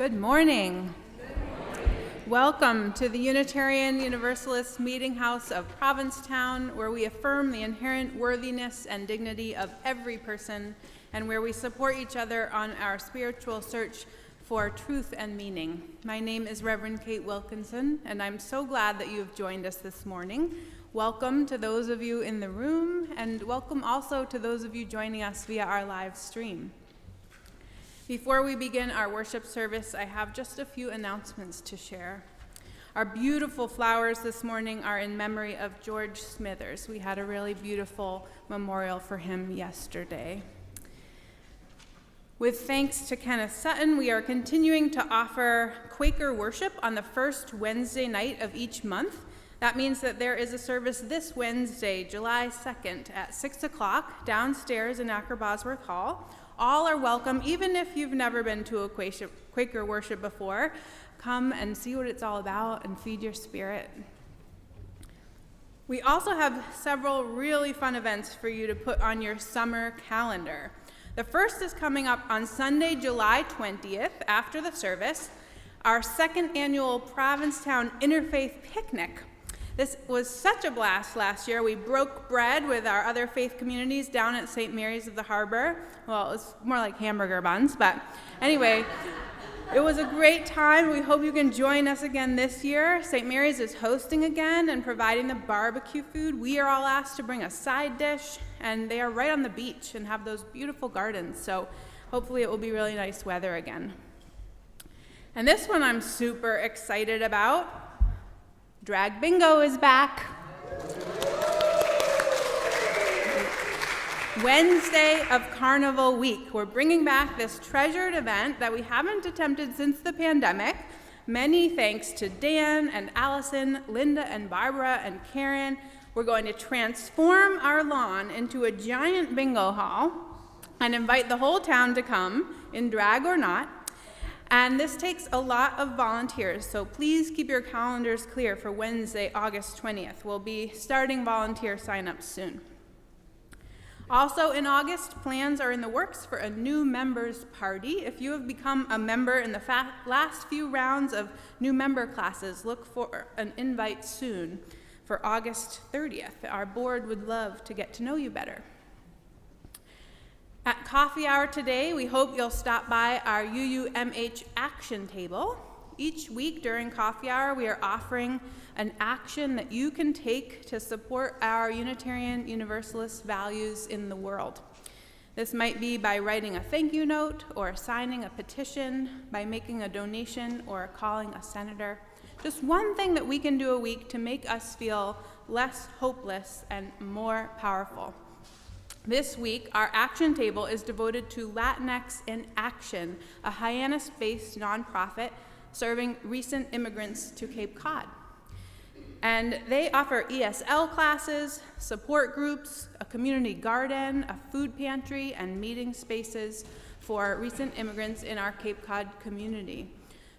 Good morning. Welcome to the Unitarian Universalist Meetinghouse of Provincetown, where we affirm the inherent worthiness and dignity of every person, and where we support each other on our spiritual search for truth and meaning. My name is Reverend Kate Wilkinson, and I'm so glad that you have joined us this morning. Welcome to those of you in the room, and welcome also to those of you joining us via our live stream. Before we begin our worship service, I have just a few announcements to share. Our beautiful flowers this morning are in memory of George Smithers. We had a really beautiful memorial for him yesterday. With thanks to Kenneth Sutton, we are continuing to offer Quaker worship on the first Wednesday night of each month. That means that there is a service this Wednesday, July 2nd at 6 o'clock downstairs in Acker Bosworth Hall. All are welcome, even if you've never been to a Quaker worship before. Come and see what it's all about and feed your spirit. We also have several really fun events for you to put on your summer calendar. The first is coming up on Sunday, July 20th, after the service, our second annual Provincetown Interfaith Picnic. This was such a blast last year. We broke bread with our other faith communities down at St. Mary's of the Harbor. Well, it was more like hamburger buns, but anyway, it was a great time. We hope you can join us again this year. St. Mary's is hosting again and providing the barbecue food. We are all asked to bring a side dish, and they are right on the beach and have those beautiful gardens, so hopefully it will be really nice weather again. And this one I'm super excited about. Drag Bingo is back. Wednesday of Carnival Week. We're bringing back this treasured event that we haven't attempted since the pandemic. Many thanks to Dan and Allison, Linda and Barbara and Karen. We're going to transform our lawn into a giant bingo hall and invite the whole town to come, in drag or not. And this takes a lot of volunteers, so please keep your calendars clear for Wednesday, August 20th. We'll be starting volunteer sign-ups soon. Also in August, plans are in the works for a new members party. If you have become a member in the last few rounds of new member classes, look for an invite soon for August 30th. Our board would love to get to know you better. At coffee hour today, we hope you'll stop by our UUMH action table. Each week during coffee hour, we are offering an action that you can take to support our Unitarian Universalist values in the world. This might be by writing a thank you note or signing a petition, by making a donation or calling a senator. Just one thing that we can do a week to make us feel less hopeless and more powerful. This week, our action table is devoted to Latinx in Action, a Hyannis-based nonprofit serving recent immigrants to Cape Cod. And they offer ESL classes, support groups, a community garden, a food pantry, and meeting spaces for recent immigrants in our Cape Cod community.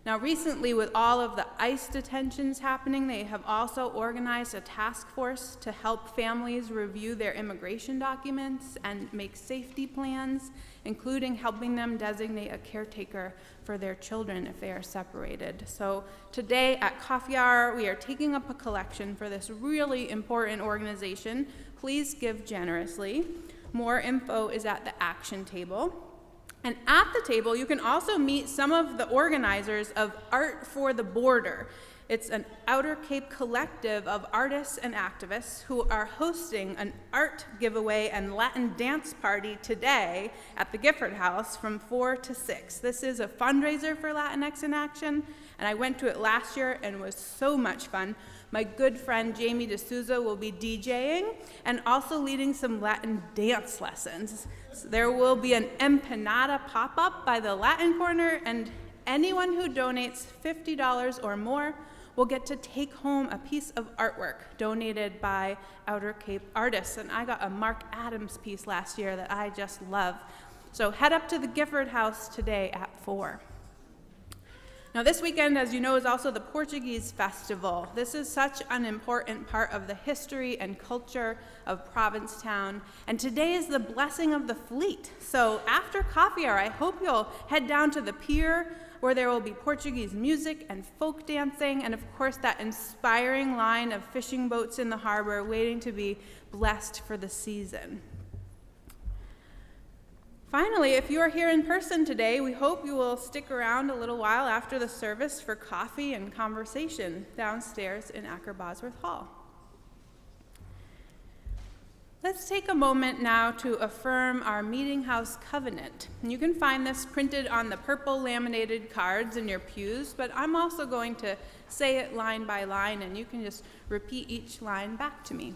Now, recently, with all of the ICE detentions happening, they have also organized a task force to help families review their immigration documents and make safety plans, including helping them designate a caretaker for their children if they are separated. So today at coffee hour, we are taking up a collection for this really important organization. Please give generously. More info is at the action table. And at the table, you can also meet some of the organizers of Art for the Border. It's an Outer Cape collective of artists and activists who are hosting an art giveaway and Latin dance party today at the Gifford House from 4 to 6. This is a fundraiser for Latinx in Action, and I went to it last year and it was so much fun. My good friend Jamie D'Souza will be DJing and also leading some Latin dance lessons. So there will be an empanada pop-up by the Latin Corner, and anyone who donates $50 or more will get to take home a piece of artwork donated by Outer Cape artists. And I got a Mark Adams piece last year that I just love. So head up to the Gifford House today at 4. Now this weekend, as you know, is also the Portuguese Festival. This is such an important part of the history and culture of Provincetown. And today is the blessing of the fleet. So after coffee hour, I hope you'll head down to the pier where there will be Portuguese music and folk dancing, and of course that inspiring line of fishing boats in the harbor waiting to be blessed for the season. Finally, if you are here in person today, we hope you will stick around a little while after the service for coffee and conversation downstairs in Acker Bosworth Hall. Let's take a moment now to affirm our Meetinghouse covenant. And you can find this printed on the purple laminated cards in your pews, but I'm also going to say it line by line, and you can just repeat each line back to me.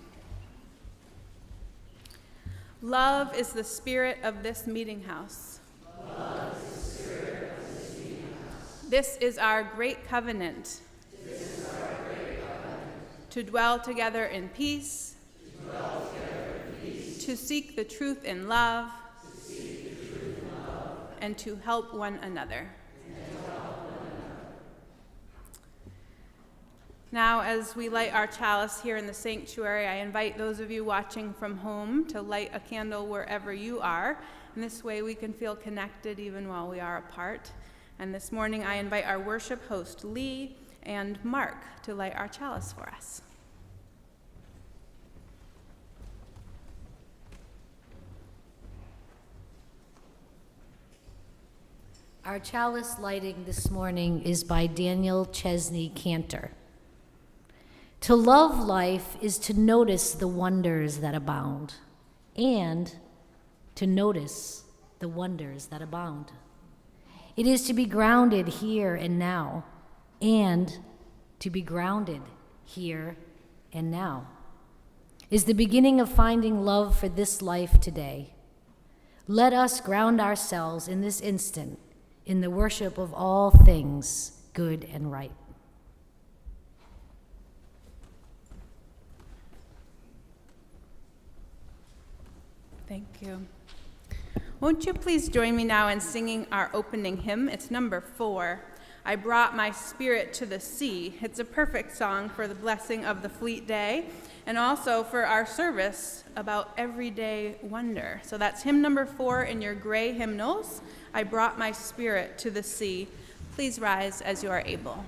Love is the spirit of this meeting house. Love is the spirit of this meeting house. This is our great covenant. This is our great covenant. To dwell together in peace. To dwell together in peace. To seek the truth in love. To seek the truth in love. And to help one another. Now, as we light our chalice here in the sanctuary, I invite those of you watching from home to light a candle wherever you are. And this way we can feel connected even while we are apart. And this morning I invite our worship host, Lee, and Mark to light our chalice for us. Our chalice lighting this morning is by Daniel Chesney Cantor. To love life is to notice the wonders that abound, and to notice the wonders that abound. It is to be grounded here and now, and to be grounded here and now is the beginning of finding love for this life today. Let us ground ourselves in this instant in the worship of all things good and right. Thank you. Won't you please join me now in singing our opening hymn? It's number 4, I Brought My Spirit to the Sea. It's a perfect song for the blessing of the Fleet Day and also for our service about everyday wonder. So that's hymn number 4 in your gray hymnals, I Brought My Spirit to the Sea. Please rise as you are able.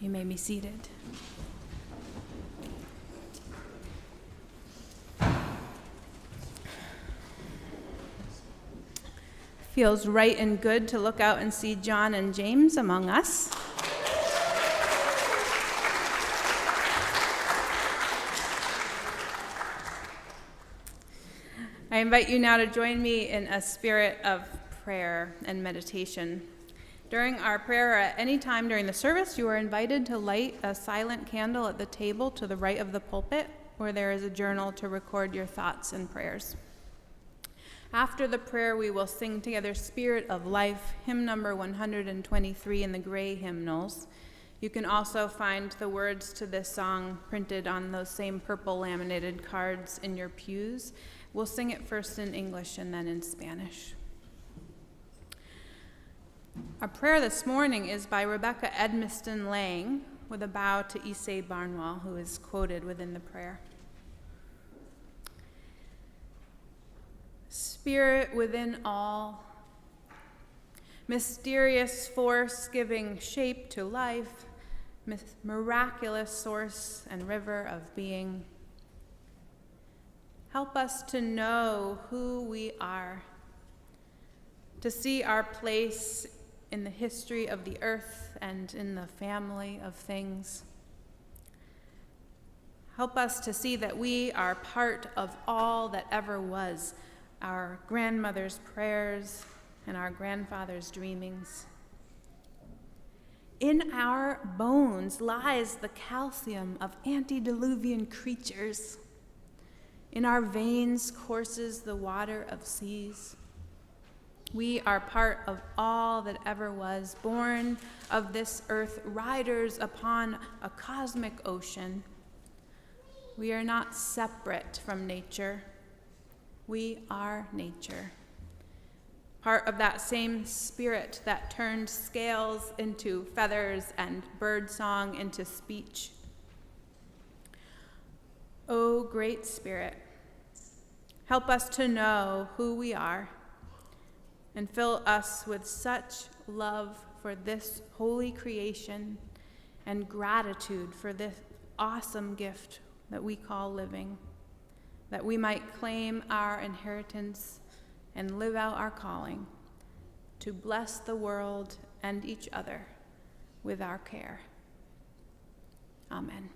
You may be seated. Feels right and good to look out and see John and James among us. I invite you now to join me in a spirit of prayer and meditation. During our prayer or at any time during the service, you are invited to light a silent candle at the table to the right of the pulpit, where there is a journal to record your thoughts and prayers. After the prayer, we will sing together Spirit of Life, hymn number 123 in the gray hymnals. You can also find the words to this song printed on those same purple laminated cards in your pews. We'll sing it first in English and then in Spanish. Our prayer this morning is by Rebecca Edmiston Lang, with a bow to Issei Barnwell, who is quoted within the prayer. Spirit within all, mysterious force giving shape to life, miraculous source and river of being. Help us to know who we are, to see our place in the history of the earth and in the family of things. Help us to see that we are part of all that ever was, our grandmother's prayers and our grandfather's dreamings. In our bones lies the calcium of antediluvian creatures. In our veins courses the water of seas. We are part of all that ever was, born of this earth, riders upon a cosmic ocean. We are not separate from nature. We are nature. Part of that same spirit that turned scales into feathers and birdsong into speech. O great Spirit, help us to know who we are and fill us with such love for this holy creation and gratitude for this awesome gift that we call living, that we might claim our inheritance and live out our calling to bless the world and each other with our care. Amen.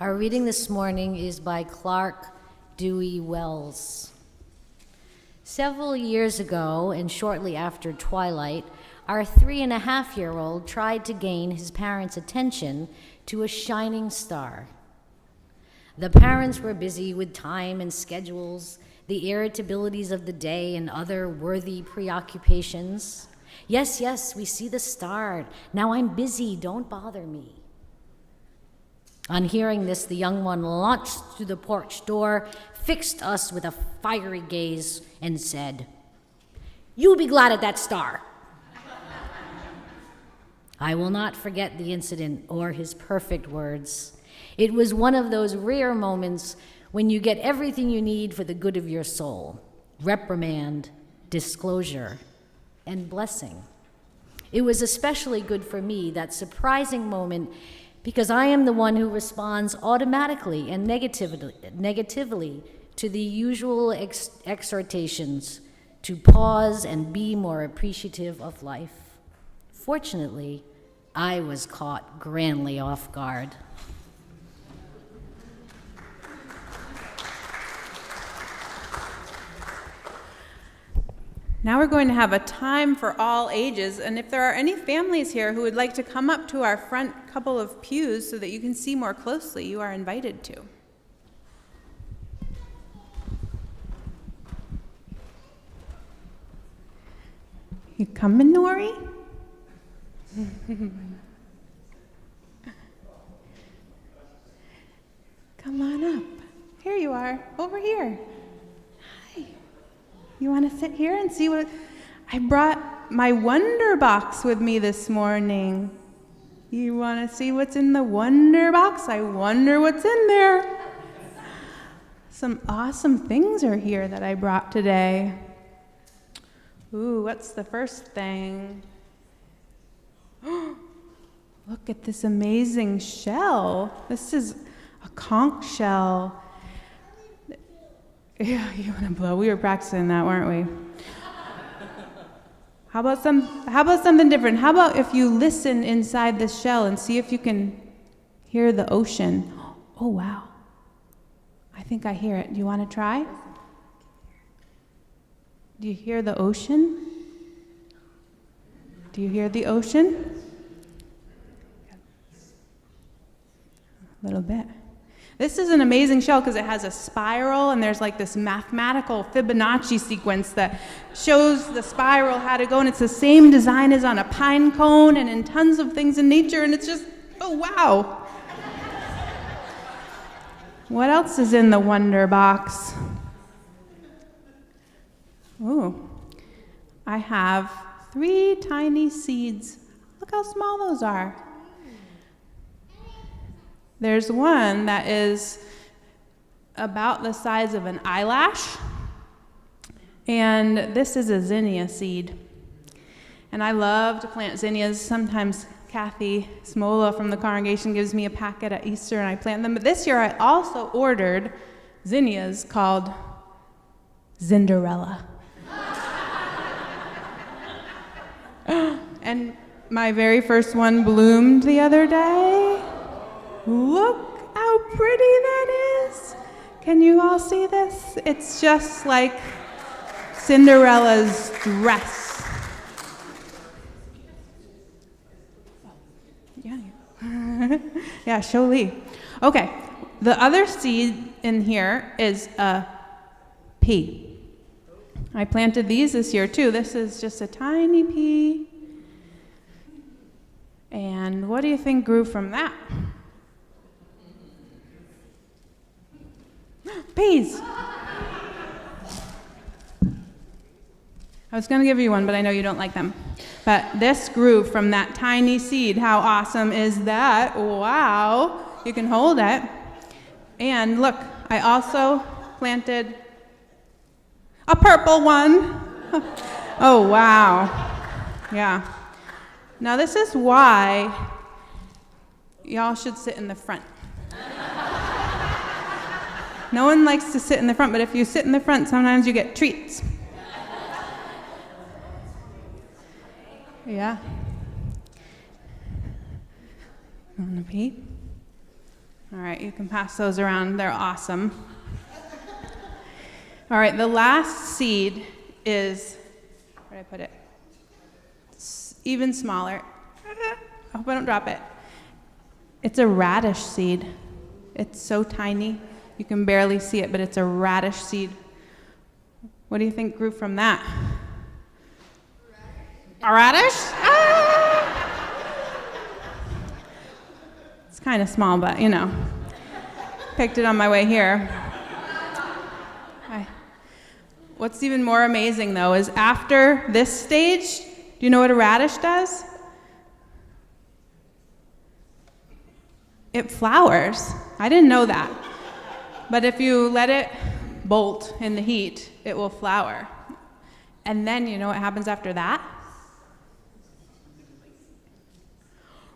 Our reading this morning is by Clark Dewey Wells. Several years ago, and shortly after twilight, our 3.5-year-old tried to gain his parents' attention to a shining star. The parents were busy with time and schedules. the irritabilities of the day and other worthy preoccupations. Yes, yes, we see the star. Now I'm busy, don't bother me. On hearing this, the young one launched through the porch door, fixed us with a fiery gaze, and said, "You be glad at that star." I will not forget the incident or his perfect words. It was one of those rare moments when you get everything you need for the good of your soul: reprimand, disclosure, and blessing. It was especially good for me, that surprising moment, because I am the one who responds automatically and negatively to the usual exhortations to pause and be more appreciative of life. Fortunately, I was caught grandly off guard. Now we're going to have a time for all ages, and if there are any families here who would like to come up to our front couple of pews so that you can see more closely, you are invited to. You coming, Nori? Come on up. Here you are, over here. Hi. You want to sit here and see what... I brought my Wonder Box with me this morning. You want to see what's in the Wonder Box? I wonder what's in there. Some awesome things are here that I brought today. Ooh, what's the first thing? Look at this amazing shell. This is a conch shell. Yeah, you want to blow? We were practicing that, weren't we? How about something different? How about if you listen inside this shell and see if you can hear the ocean? Oh, wow. I think I hear it. Do you want to try? Do you hear the ocean? Do you hear the ocean? A little bit. This is an amazing shell because it has a spiral, and there's like this mathematical Fibonacci sequence that shows the spiral how to go, and it's the same design as on a pine cone and in tons of things in nature, and it's just, oh wow. What else is in the Wonder Box? Ooh, I have 3 tiny seeds. Look how small those are. There's one that is about the size of an eyelash, and this is a zinnia seed. And I love to plant zinnias. Sometimes Kathy Smola from the congregation gives me a packet at Easter and I plant them. But this year I also ordered zinnias called Zinderella. And my very first one bloomed the other day. Look how pretty that is. Can you all see this? It's just like Cinderella's dress. Yeah, show Lee. Okay, the other seed in here is a pea. I planted these this year too. This is just a tiny pea. And what do you think grew from that? Peas. I was going to give you one, but I know you don't like them. But this grew from that tiny seed. How awesome is that? Wow. You can hold it. And look, I also planted a purple one. Oh, wow. Yeah. Now, this is why y'all should sit in the front. No one likes to sit in the front, but if you sit in the front, sometimes you get treats. Yeah. You want to pee? All right, you can pass those around. They're awesome. All right, the last seed is, where did I put it? It's even smaller. I hope I don't drop it. It's a radish seed. It's so tiny. You can barely see it, but it's a radish seed. What do you think grew from that? A radish? Ah! It's kind of small, but you know. Picked it on my way here. What's even more amazing, though, is after this stage, do you know what a radish does? It flowers. I didn't know that. But if you let it bolt in the heat, it will flower. And then you know what happens after that?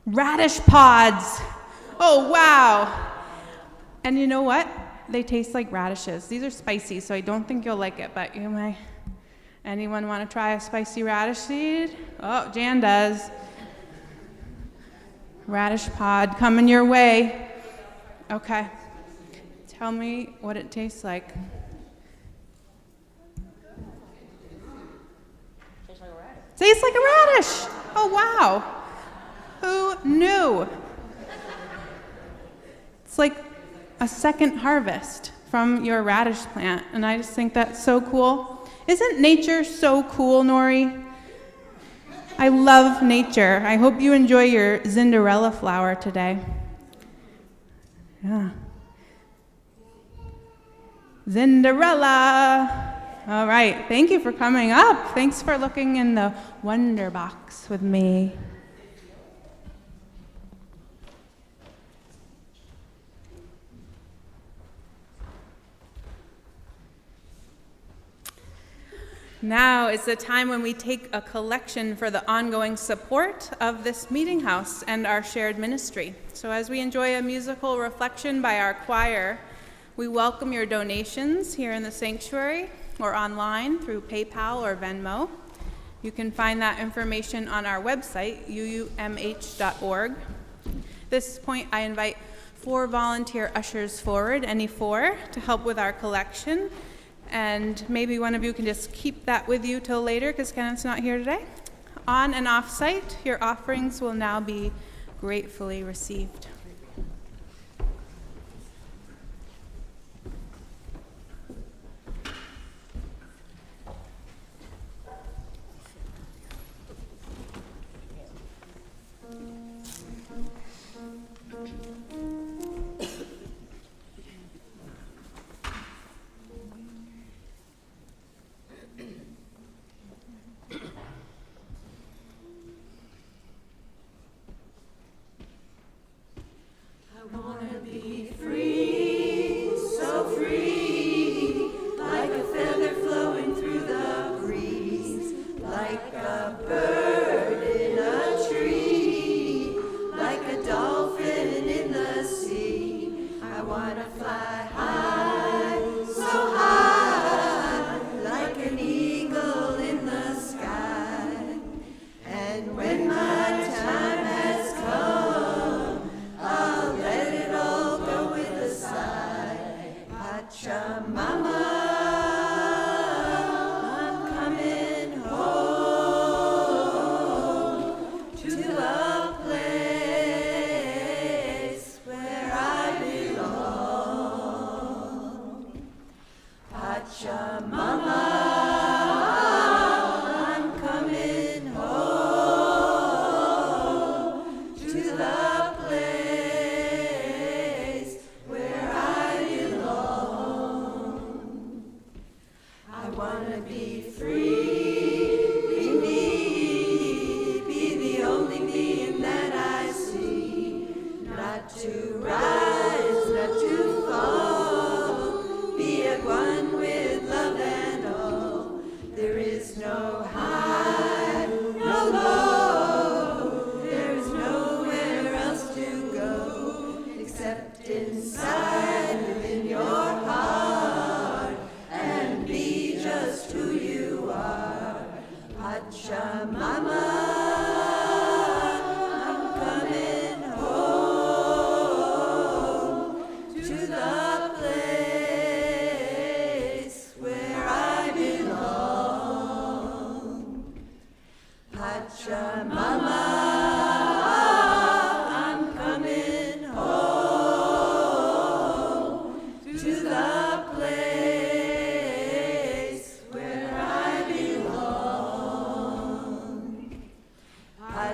Radish pods. Oh, wow. And you know what? They taste like radishes. These are spicy, so I don't think you'll like it, but you might. Anyone want to try a spicy radish seed? Oh, Jan does. Radish pod coming your way. Okay. Tell me what it tastes like. Tastes like a radish. Tastes like a radish. Oh, wow. Who knew? It's like a second harvest from your radish plant, and I just think that's so cool. Isn't nature so cool, Nori? I love nature. I hope you enjoy your Cinderella flower today. Yeah. Cinderella. All right, thank you for coming up. Thanks for looking in the wonder box with me. Now is the time when we take a collection for the ongoing support of this Meetinghouse and our shared ministry. So as we enjoy a musical reflection by our choir, we welcome your donations here in the sanctuary or online through PayPal or Venmo. You can find that information on our website, uumh.org. At this point, I invite 4 volunteer ushers forward, any 4, to help with our collection. And maybe one of you can just keep that with you till later because Kenneth's not here today. On and off site, your offerings will now be gratefully received.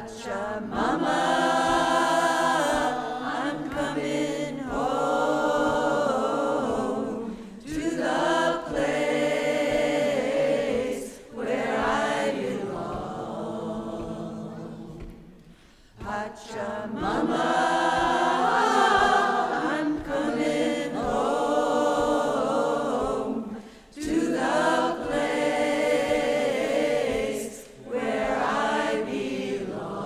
Pachamama, I'm coming home to the place where I belong. Pachamama, I'm coming home to the place where I belong.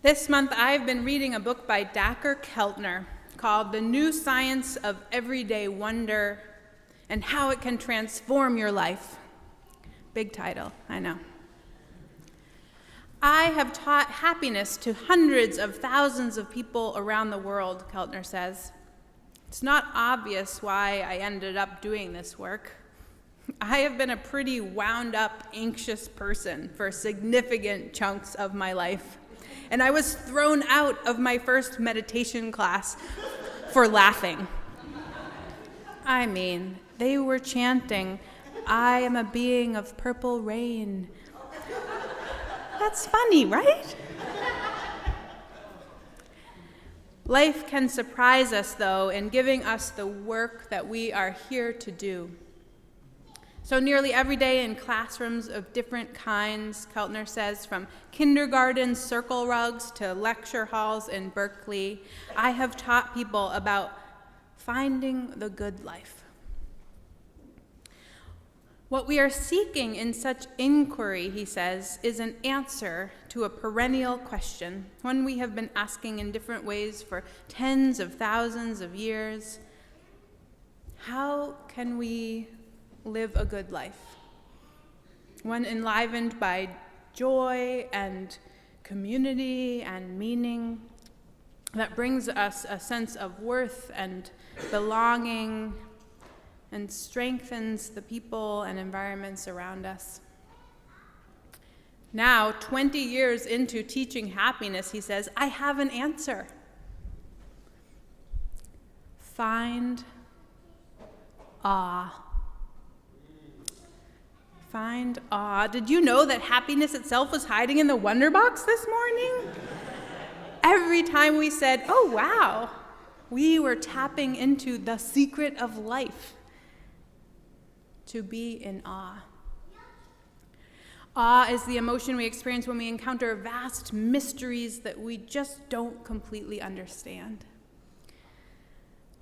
This month, I've been reading a book by Dacher Keltner called The New Science of Everyday Wonder and How It Can Transform Your Life. Big title, I know. I have taught happiness to hundreds of thousands of people around the world, Keltner says. It's not obvious why I ended up doing this work. I have been a pretty wound up, anxious person for significant chunks of my life. And I was thrown out of my first meditation class for laughing. I mean, they were chanting, "I am a being of purple rain." That's funny, right? Life can surprise us, though, in giving us the work that we are here to do. So nearly every day in classrooms of different kinds, Keltner says, from kindergarten circle rugs to lecture halls in Berkeley, I have taught people about finding the good life. What we are seeking in such inquiry, he says, is an answer to a perennial question, one we have been asking in different ways for tens of thousands of years. How can we live a good life? One enlivened by joy and community and meaning that brings us a sense of worth and belonging and strengthens the people and environments around us. Now, 20 years into teaching happiness, he says, I have an answer. Find awe. Find awe. Did you know that happiness itself was hiding in the Wonder Box this morning? Every time we said, oh wow, we were tapping into the secret of life, to be in awe. Awe is the emotion we experience when we encounter vast mysteries that we just don't completely understand.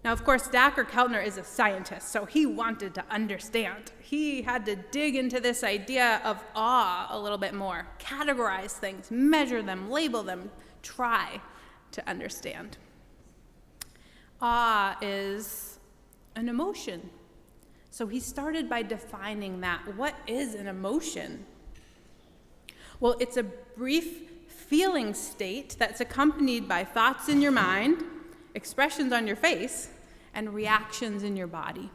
Now, of course, Dacher Keltner is a scientist, so he wanted to understand. He had to dig into this idea of awe a little bit more, categorize things, measure them, label them, try to understand. Awe is an emotion. So he started by defining that. What is an emotion? Well, it's a brief feeling state that's accompanied by thoughts in your mind, expressions on your face, and reactions in your body.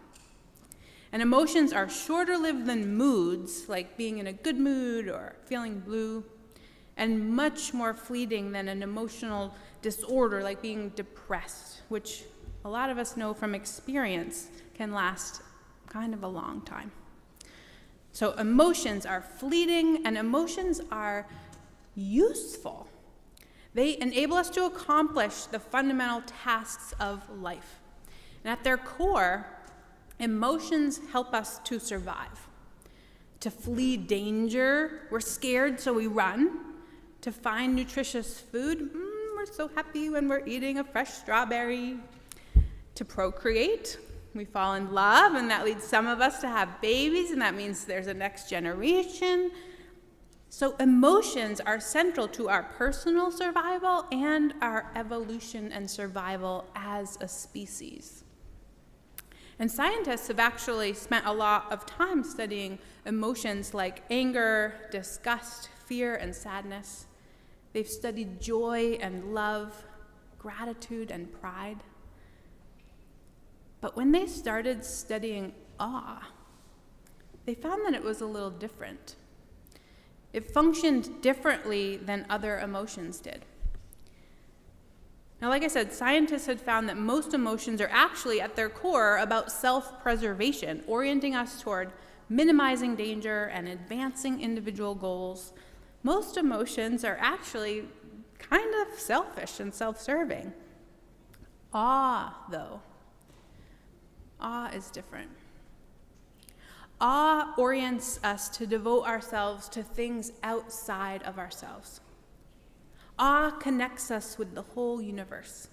And emotions are shorter lived than moods, like being in a good mood or feeling blue, and much more fleeting than an emotional disorder, like being depressed, which a lot of us know from experience can last kind of a long time. So emotions are fleeting and emotions are useful. They enable us to accomplish the fundamental tasks of life. And at their core, emotions help us to survive. To flee danger, we're scared, so we run. To find nutritious food, we're so happy when we're eating a fresh strawberry. To procreate, we fall in love, and that leads some of us to have babies, and that means there's a next generation. So emotions are central to our personal survival and our evolution and survival as a species. And scientists have actually spent a lot of time studying emotions like anger, disgust, fear, and sadness. They've studied joy and love, gratitude and pride. But when they started studying awe, they found that it was a little different. It functioned differently than other emotions did. Now, like I said, scientists had found that most emotions are actually at their core about self-preservation, orienting us toward minimizing danger and advancing individual goals. Most emotions are actually kind of selfish and self-serving. Awe, though, awe is different. Awe orients us to devote ourselves to things outside of ourselves. Awe connects us with the whole universe.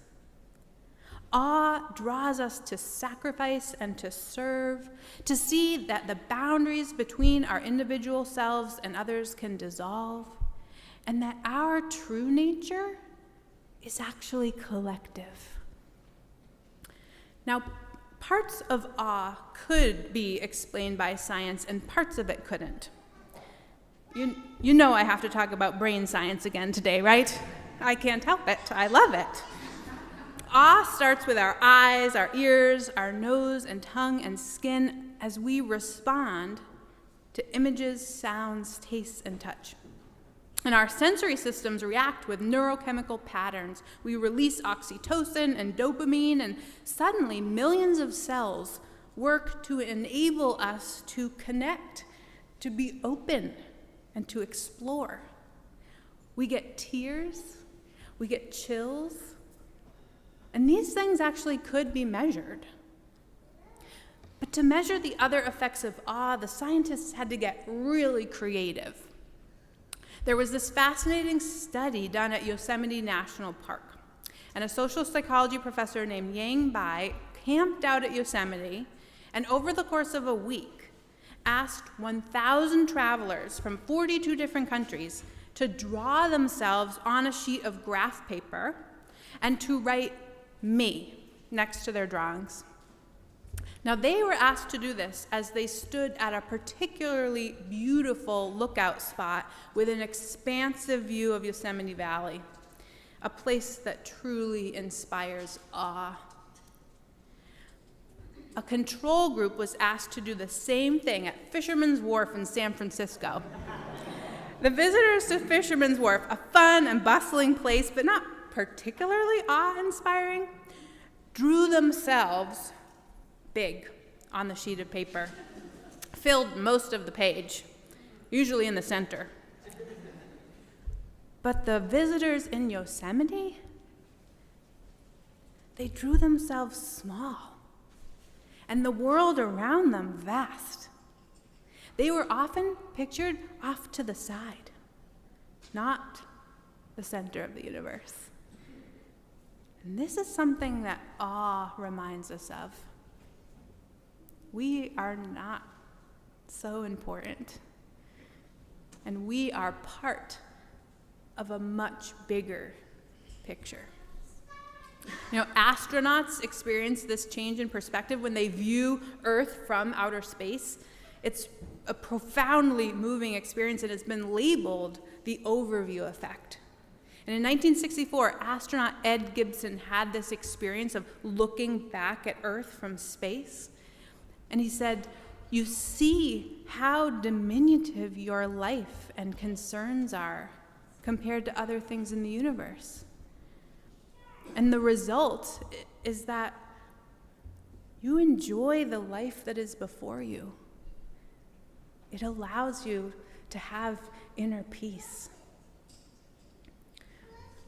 Awe draws us to sacrifice and to serve, to see that the boundaries between our individual selves and others can dissolve, and that our true nature is actually collective. Now, parts of awe could be explained by science, and parts of it couldn't. You know I have to talk about brain science again today, right? I can't help it. I love it. Awe starts with our eyes, our ears, our nose and tongue and skin as we respond to images, sounds, tastes, and touch. And our sensory systems react with neurochemical patterns. We release oxytocin and dopamine, and suddenly millions of cells work to enable us to connect, to be open, and to explore. We get tears, we get chills, and these things actually could be measured. But to measure the other effects of awe, the scientists had to get really creative. There was this fascinating study done at Yosemite National Park, and a social psychology professor named Yang Bai camped out at Yosemite, and over the course of a week, asked 1,000 travelers from 42 different countries to draw themselves on a sheet of graph paper and to write "me" next to their drawings. Now, they were asked to do this as they stood at a particularly beautiful lookout spot with an expansive view of Yosemite Valley, a place that truly inspires awe. A control group was asked to do the same thing at Fisherman's Wharf in San Francisco. The visitors to Fisherman's Wharf, a fun and bustling place, but not particularly awe-inspiring, drew themselves big on the sheet of paper, filled most of the page, usually in the center. But the visitors in Yosemite, they drew themselves small, and the world around them vast. They were often pictured off to the side, not the center of the universe. And this is something that awe reminds us of. We are not so important, and we are part of a much bigger picture. You know, astronauts experience this change in perspective when they view Earth from outer space. It's a profoundly moving experience, and it's been labeled the overview effect. And in 1964, astronaut Ed Gibson had this experience of looking back at Earth from space. And he said, "You see how diminutive your life and concerns are compared to other things in the universe. And the result is that you enjoy the life that is before you. It allows you to have inner peace."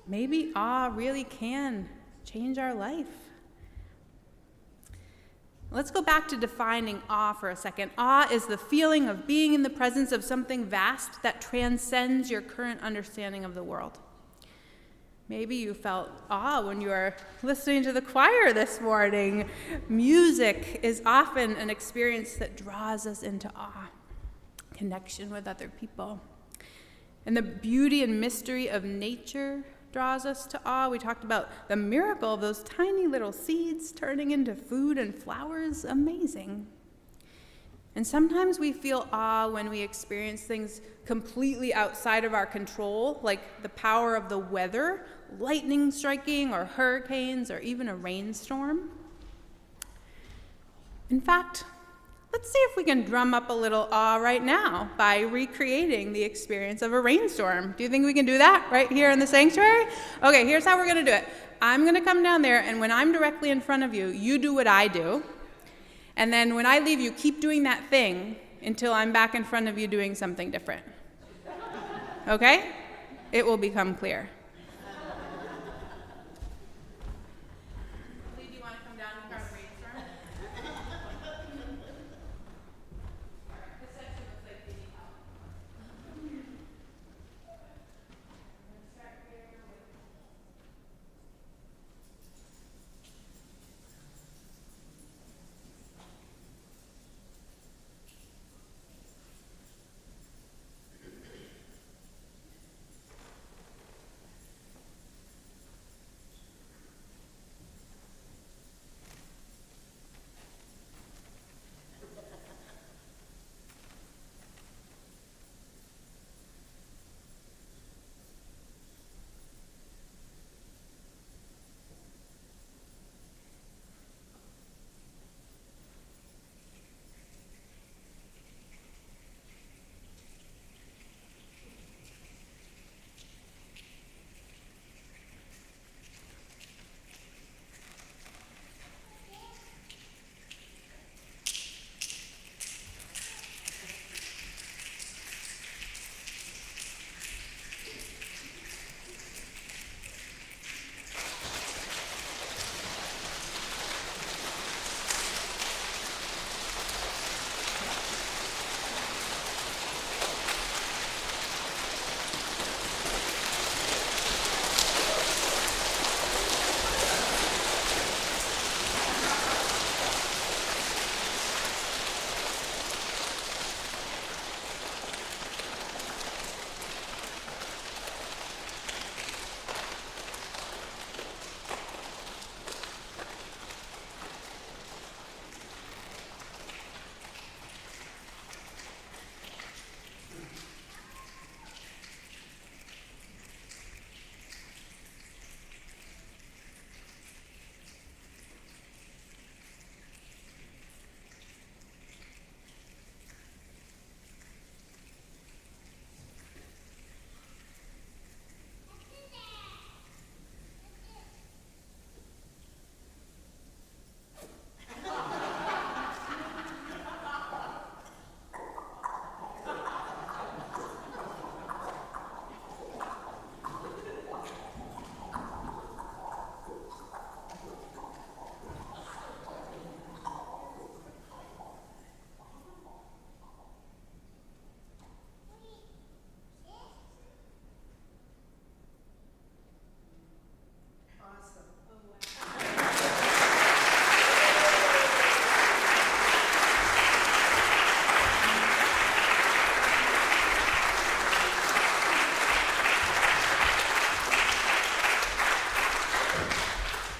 Maybe awe really can change our life. Let's go back to defining awe for a second. Awe is the feeling of being in the presence of something vast that transcends your current understanding of the world. Maybe you felt awe when you were listening to the choir this morning. Music is often an experience that draws us into awe, connection with other people. And the beauty and mystery of nature draws us to awe. We talked about the miracle of those tiny little seeds turning into food and flowers. Amazing. And sometimes we feel awe when we experience things completely outside of our control, like the power of the weather, lightning striking, or hurricanes, or even a rainstorm. In fact, let's see if we can drum up a little awe right now by recreating the experience of a rainstorm. Do you think we can do that right here in the sanctuary? Okay, here's how we're going to do it. I'm going to come down there, and when I'm directly in front of you, you do what I do. And then when I leave you, keep doing that thing until I'm back in front of you doing something different. Okay? It will become clear. Lee, do you want to come down and start a rainstorm? This section looks like Meetinghouse. Start here with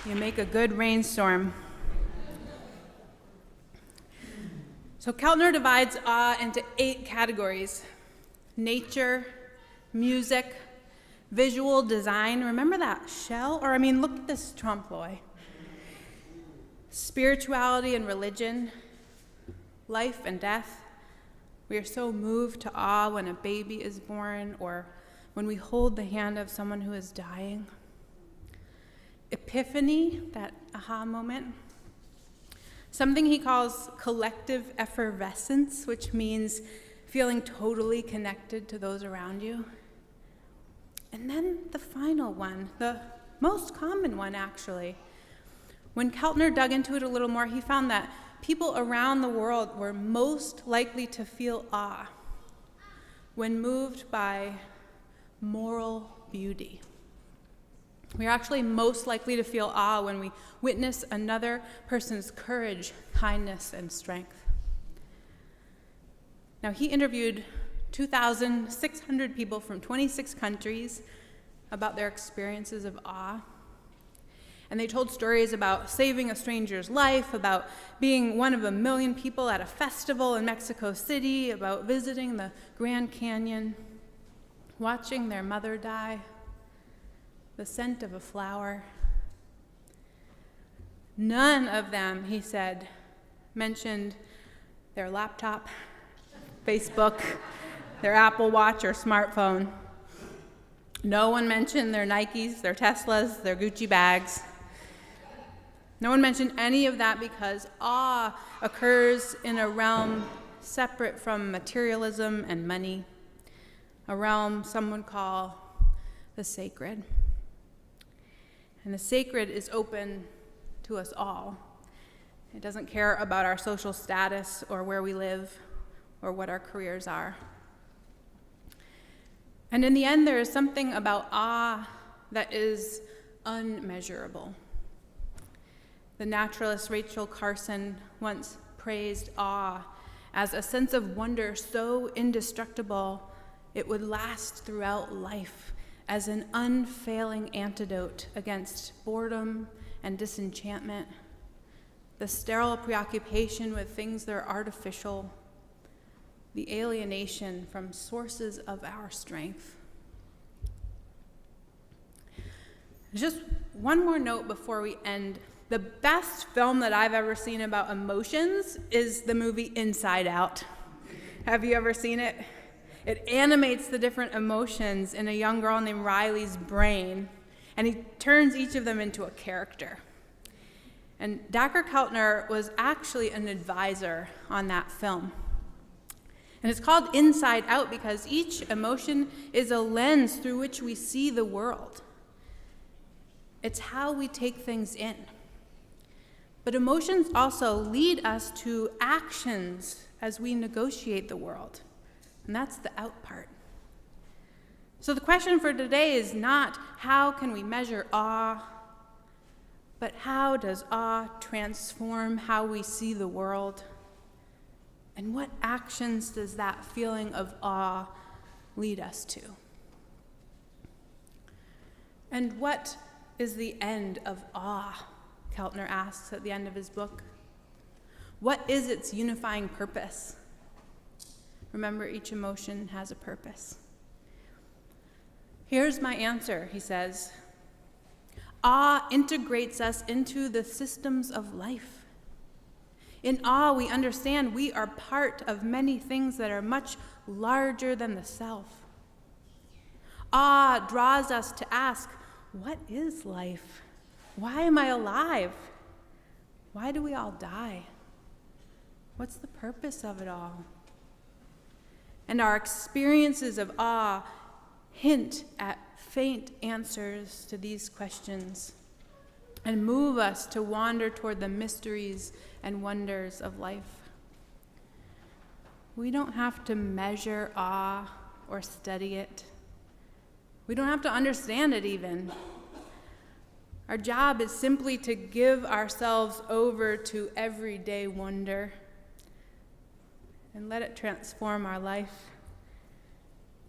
You make a good rainstorm. So Keltner divides awe into 8 categories: nature, music, visual design. Remember that shell? Or look at this trompe l'oeil. Spirituality and religion, life and death. We are so moved to awe when a baby is born or when we hold the hand of someone who is dying. Epiphany, that aha moment. Something he calls collective effervescence, which means feeling totally connected to those around you. And then the final one, the most common one actually. When Keltner dug into it a little more, he found that people around the world were most likely to feel awe when moved by moral beauty. We are actually most likely to feel awe when we witness another person's courage, kindness, and strength. Now, he interviewed 2,600 people from 26 countries, about their experiences of awe. And they told stories about saving a stranger's life, about being one of a million people at a festival in Mexico City, about visiting the Grand Canyon, watching their mother die, the scent of a flower. None of them, he said, mentioned their laptop, Facebook, their Apple Watch or smartphone. No one mentioned their Nikes, their Teslas, their Gucci bags. No one mentioned any of that because awe occurs in a realm separate from materialism and money, a realm some would call the sacred. And the sacred is open to us all. It doesn't care about our social status or where we live or what our careers are. And in the end, there is something about awe that is unmeasurable. The naturalist Rachel Carson once praised awe as a sense of wonder so indestructible it would last throughout life as an unfailing antidote against boredom and disenchantment, the sterile preoccupation with things that are artificial, the alienation from sources of our strength. Just one more note before we end. The best film that I've ever seen about emotions is the movie Inside Out. Have you ever seen it? It animates the different emotions in a young girl named Riley's brain, and he turns each of them into a character. And Dr. Keltner was actually an advisor on that film. And it's called Inside Out because each emotion is a lens through which we see the world. It's how we take things in. But emotions also lead us to actions as we negotiate the world. And that's the out part. So the question for today is not how can we measure awe, but how does awe transform how we see the world? And what actions does that feeling of awe lead us to? And what is the end of awe? Keltner asks at the end of his book. What is its unifying purpose? Remember, each emotion has a purpose. Here's my answer, he says. Awe integrates us into the systems of life. In awe, we understand we are part of many things that are much larger than the self. Awe draws us to ask, what is life? Why am I alive? Why do we all die? What's the purpose of it all? And our experiences of awe hint at faint answers to these questions and move us to wander toward the mysteries and wonders of life. We don't have to measure awe or study it. We don't have to understand it even. Our job is simply to give ourselves over to everyday wonder and let it transform our life.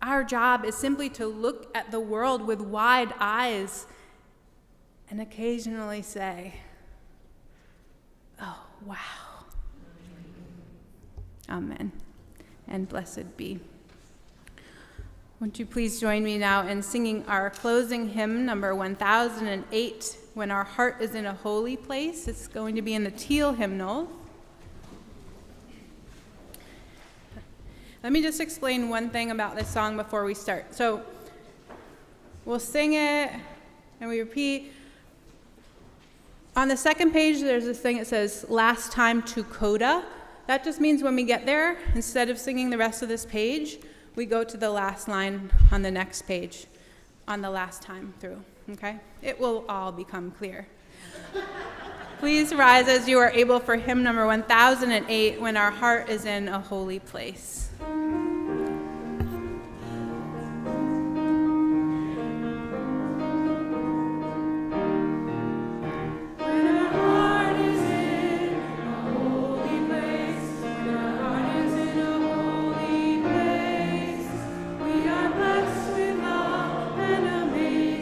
Our job is simply to look at the world with wide eyes and occasionally say, oh, wow. Amen. And blessed be. Won't you please join me now in singing our closing hymn, number 1008, When Our Heart is in a Holy Place. It's going to be in the teal hymnal. Let me just explain one thing about this song before we start. So we'll sing it and we repeat. On the second page, there's this thing that says, last time to coda. That just means when we get there, instead of singing the rest of this page, we go to the last line on the next page, on the last time through, okay? It will all become clear. Please rise as you are able for hymn number 1008, When Our Heart is in a Holy Place. We are blessed with love and amazing.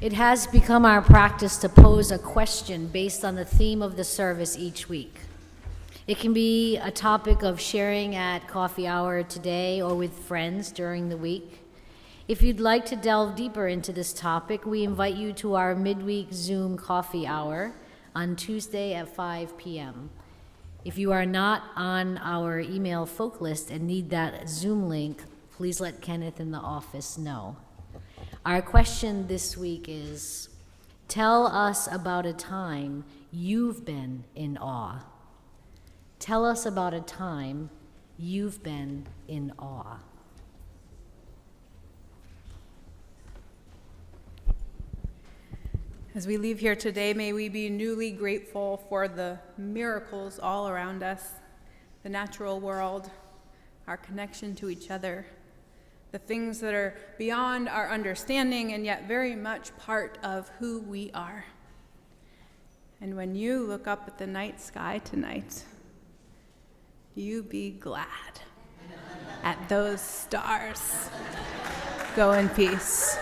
It has become our practice to pose a question based on the theme of the service each week. It can be a topic of sharing at coffee hour today or with friends during the week. If you'd like to delve deeper into this topic, we invite you to our midweek Zoom coffee hour on Tuesday at 5 p.m. If you are not on our email folk list and need that Zoom link, please let Kenneth in the office know. Our question this week is, tell us about a time you've been in awe. Tell us about a time you've been in awe. As we leave here today, may we be newly grateful for the miracles all around us, the natural world, our connection to each other, the things that are beyond our understanding and yet very much part of who we are. And when you look up at the night sky tonight, you be glad at those stars. Go in peace.